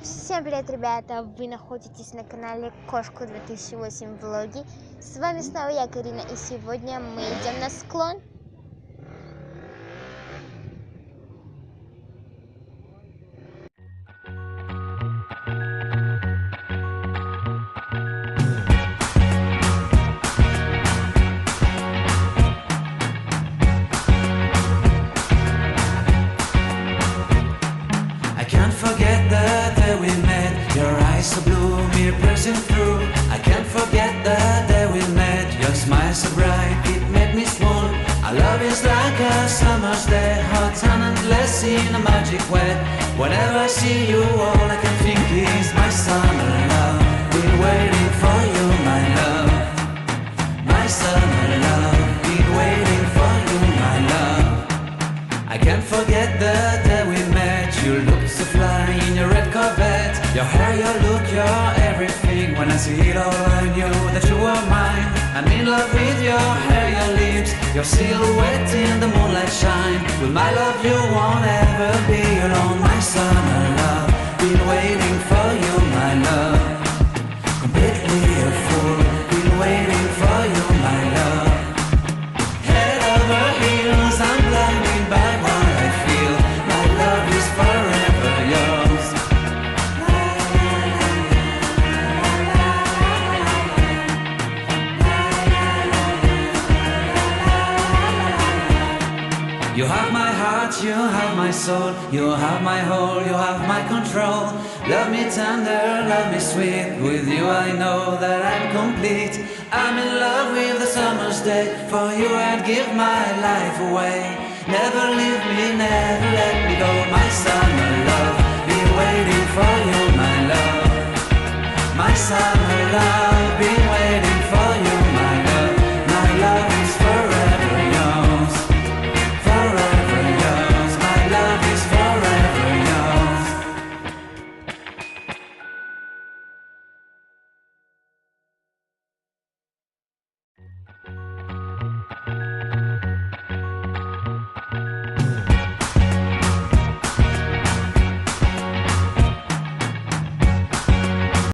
Всем привет, ребята! Вы находитесь на канале Кошку 2008 влоги. С вами снова я, Карина, и сегодня мы идем на склон. So blue, me pressing through. I can't forget the day we met. Your smile so bright, it made me swoon. Our love is like a summer's day, hot and endless in a magic way. Whenever I see you, all I can think is my summer love. Been waiting for you, my love. My summer love. Been waiting for you, my love. I can't forget the day we met. You looked so fly in your red Corvette. Your hair, your look, your everything. When I see it all, I knew that you were mine. I'm in love with your hair, your lips, your silhouette in the moonlight shine. With my love, you won't ever be alone. My summer love, been waiting for you, my love. Completely a fool, been waiting for you, my love. Head over heels, I'm blinded by what I feel. My love is forever yours. You have my heart, you have my soul, you have my whole, you have my control. Love me tender, love me sweet, with you I know that I'm complete. I'm in love with the summer's day, for you I'd give my life away. Never leave me, never let me go, my summer love.